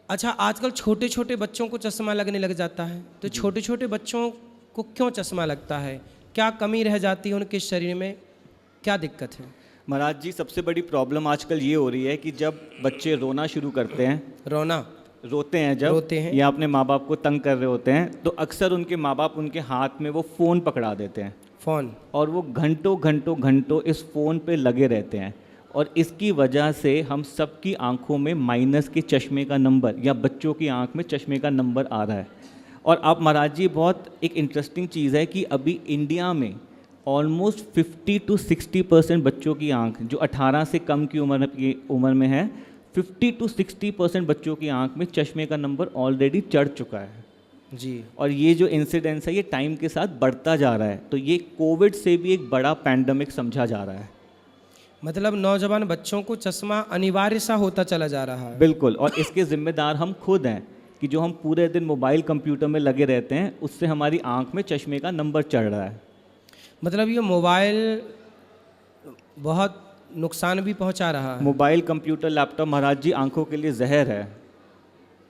अच्छा, आजकल छोटे छोटे बच्चों को चश्मा लगने लग जाता है, तो छोटे छोटे बच्चों को क्यों चश्मा लगता है? क्या कमी रह जाती है उनके शरीर में? क्या दिक्कत है? महाराज जी, सबसे बड़ी प्रॉब्लम आजकल ये हो रही है कि जब बच्चे रोना शुरू करते हैं, रोना रोते हैं जब रोते हैं। या अपने माँ बाप को तंग कर रहे होते हैं, तो अक्सर उनके माँ बाप उनके हाथ में वो फ़ोन पकड़ा देते हैं फोन। और वो घंटों घंटों घंटों इस फ़ोन पे लगे रहते हैं। और इसकी वजह से हम सबकी आंखों में माइनस के चश्मे का नंबर या बच्चों की आंख में चश्मे का नंबर आ रहा है। और आप महाराज जी, बहुत एक इंटरेस्टिंग चीज़ है कि अभी इंडिया में ऑलमोस्ट 50 to 60% बच्चों की आंख जो 18 से कम की उम्र में है, 50 to 60% बच्चों की आंख में चश्मे का नंबर ऑलरेडी चढ़ चुका है जी। और ये जो इंसिडेंस है ये टाइम के साथ बढ़ता जा रहा है। तो ये कोविड से भी एक बड़ा पैंडमिक समझा जा रहा है। मतलब नौजवान बच्चों को चश्मा अनिवार्य सा होता चला जा रहा है। बिल्कुल, और इसके जिम्मेदार हम खुद हैं कि जो हम पूरे दिन मोबाइल कंप्यूटर में लगे रहते हैं उससे हमारी आंख में चश्मे का नंबर चढ़ रहा है। मतलब ये मोबाइल बहुत नुकसान भी पहुंचा रहा है। मोबाइल कंप्यूटर लैपटॉप महाराज जी आंखों के लिए जहर है।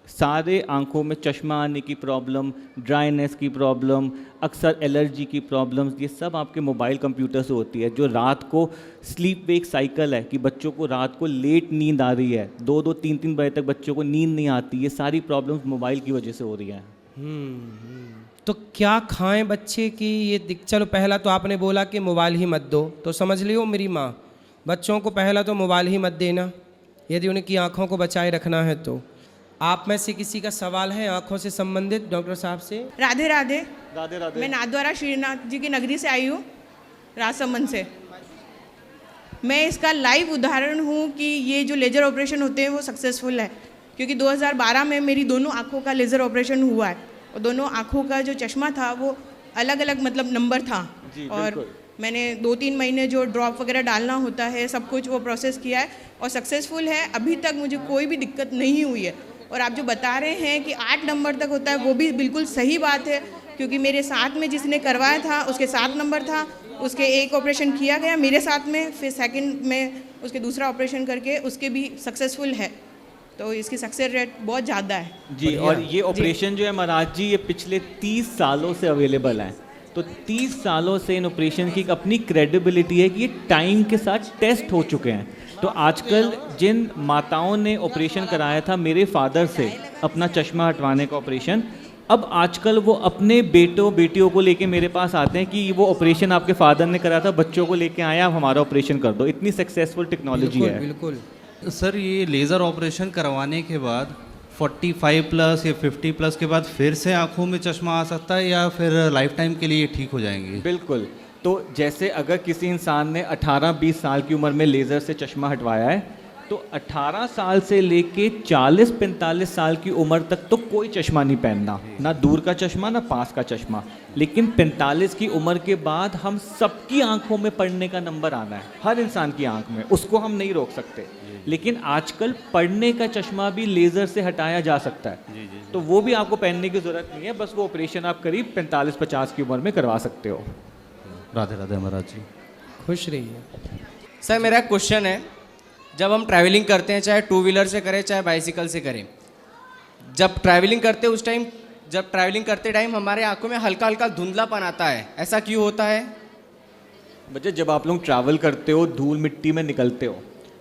सारे आंखों में चश्मा आने की प्रॉब्लम, ड्राइनेस की प्रॉब्लम, अक्सर एलर्जी की प्रॉब्लम्स, ये सब आपके मोबाइल कंप्यूटर से होती है। जो रात को स्लीप वेक साइकिल है कि बच्चों को रात को लेट नींद आ रही है, 2-2 3-3 बजे तक बच्चों को नींद नहीं आती, ये सारी प्रॉब्लम्स मोबाइल की वजह से हो रही हैं। तो क्या खाएं बच्चे की ये चलो, पहला तो आपने बोला कि मोबाइल ही मत दो, तो समझ लियो मेरी माँ, बच्चों को पहला तो मोबाइल ही मत देना यदि उनकी आँखों को बचाए रखना है तो। आप में से किसी का सवाल है आँखों से संबंधित डॉक्टर साहब से? राधे राधे। राधे राधे। मैं नाथद्वारा श्रीनाथ जी की नगरी से आई हूँ, राजसमंद से। मैं इसका लाइव उदाहरण हूँ कि ये जो लेज़र ऑपरेशन होते हैं वो सक्सेसफुल है, क्योंकि 2012 में मेरी दोनों आँखों का लेज़र ऑपरेशन हुआ है और दोनों आँखों का जो चश्मा था वो अलग अलग मतलब नंबर था। और मैंने 2-3 महीने जो ड्रॉप वगैरह डालना होता है सब कुछ वो प्रोसेस किया है और सक्सेसफुल है। अभी तक मुझे कोई भी दिक्कत नहीं हुई है। और आप जो बता रहे हैं कि 8 नंबर तक होता है वो भी बिल्कुल सही बात है, क्योंकि मेरे साथ में जिसने करवाया था उसके 7 नंबर था, उसके एक ऑपरेशन किया गया मेरे साथ में, फिर सेकंड में उसके दूसरा ऑपरेशन करके उसके भी सक्सेसफुल है। तो इसकी सक्सेस रेट बहुत ज़्यादा है जी। और ये ऑपरेशन जो है महाराज जी ये पिछले 30 सालों से अवेलेबल है। तो 30 सालों से इन ऑपरेशन की एक अपनी क्रेडिबिलिटी है कि ये टाइम के साथ टेस्ट हो चुके हैं। तो आजकल जिन माताओं ने ऑपरेशन कराया था मेरे फादर से अपना चश्मा हटवाने का ऑपरेशन, अब आजकल वो अपने बेटों बेटियों को लेके मेरे पास आते हैं कि वो ऑपरेशन आपके फादर ने करा था, बच्चों को लेके आया, आप हमारा ऑपरेशन कर दो। इतनी सक्सेसफुल टेक्नोलॉजी है। बिल्कुल। सर, ये लेज़र ऑपरेशन करवाने के बाद 45 प्लस या 50 प्लस के बाद फिर से आंखों में चश्मा आ सकता है या फिर लाइफ टाइम के लिए ठीक हो जाएंगे? बिल्कुल। तो जैसे अगर किसी इंसान ने 18-20 साल की उम्र में लेज़र से चश्मा हटवाया है तो 18 साल से लेके 40-45 साल की उम्र तक तो कोई चश्मा नहीं पहनना, ना दूर का चश्मा ना पास का चश्मा। लेकिन 45 की उम्र के बाद हम सबकी आंखों में पढ़ने का नंबर आना है, हर इंसान की आंख में, उसको हम नहीं रोक सकते। लेकिन आजकल पढ़ने का चश्मा भी लेज़र से हटाया जा सकता है। तो वो भी आपको पहनने की ज़रूरत नहीं है, बस वो ऑपरेशन आप करीब 45-50 की उम्र में करवा सकते हो। राधे राधे महाराज जी। खुश रहिए। सर, मेरा क्वेश्चन है, जब हम ट्रैवलिंग करते हैं, चाहे टू व्हीलर से करें चाहे बाइसिकल से करें, जब ट्रैवलिंग करते हैं उस टाइम, जब ट्रैवलिंग करते टाइम हमारे आंखों में हल्का हल्का धुंधलापन आता है, ऐसा क्यों होता है? बच्चे, जब आप लोग ट्रैवल करते हो, धूल मिट्टी में निकलते हो,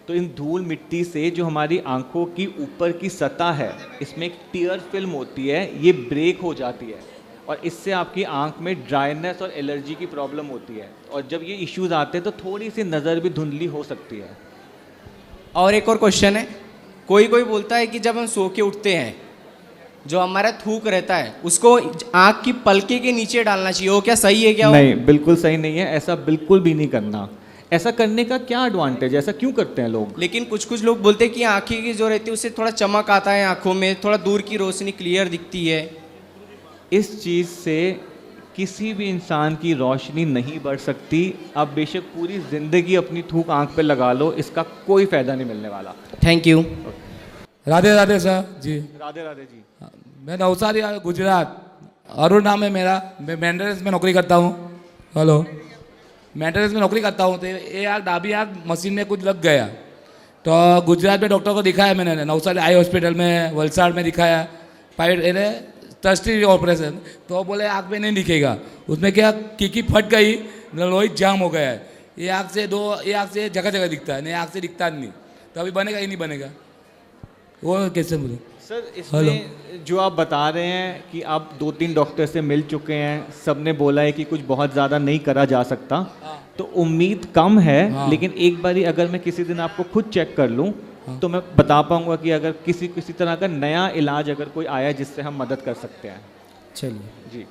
तो इन धूल मिट्टी से जो हमारी आंखों की ऊपर की सतह है इसमें एक टीयर फिल्म होती है, ये ब्रेक हो जाती है और इससे आपकी आंख में ड्राइनेस और एलर्जी की प्रॉब्लम होती है। और जब ये इश्यूज आते हैं तो थोड़ी सी नज़र भी धुंधली हो सकती है। और एक और क्वेश्चन है, कोई कोई बोलता है कि जब हम सो के उठते हैं जो हमारा थूक रहता है उसको आँख की पलके के नीचे डालना चाहिए, वो क्या सही है क्या? नहीं, बिल्कुल सही नहीं है, ऐसा बिल्कुल भी नहीं करना। ऐसा करने का क्या एडवांटेज, ऐसा क्यों करते हैं लोग? लेकिन कुछ कुछ लोग बोलते हैं कि आँखें की जो रहती है उससे थोड़ा चमक आता है, आँखों में थोड़ा दूर की रोशनी क्लियर दिखती है। इस चीज़ से किसी भी इंसान की रोशनी नहीं बढ़ सकती। आप बेशक पूरी ज़िंदगी अपनी थूक आंख पे लगा लो, इसका कोई फ़ायदा नहीं मिलने वाला। Thank you. Radhe Radhe sir ji. Radhe Radhe ji. मैं नवसारी गुजरात, अरुण नाम है मेरा, मैं मेंटेनेंस में नौकरी करता हूँ। हेलो, मेंटेनेंस में नौकरी करता हूँ। तो ये आग डाबी आग मशीन में कुछ लग गया, तो गुजरात में डॉक्टर को दिखाया मैंने, नवसारी आई हॉस्पिटल में, वलसाड़ में दिखाया, टस्टी ऑपरेशन, तो बोले आँख में नहीं दिखेगा। उसमें क्या कीकी फट गई, लोहित जाम हो गया है, ये आँख से जगह जगह दिखता है, नहीं आँख से दिखता नहीं, तो अभी बनेगा ही नहीं बनेगा, वो कैसे बोलूँ। सर इसमें जो आप बता रहे हैं कि आप 2-3 डॉक्टर से मिल चुके हैं, सब ने बोला है कि कुछ बहुत ज़्यादा नहीं करा जा सकता, तो उम्मीद कम है, लेकिन एक बारी अगर मैं किसी दिन आपको खुद चेक कर लूँ तो मैं बता पाऊंगा कि अगर किसी तरह का नया इलाज अगर कोई आया जिससे हम मदद कर सकते हैं। चलिए जी।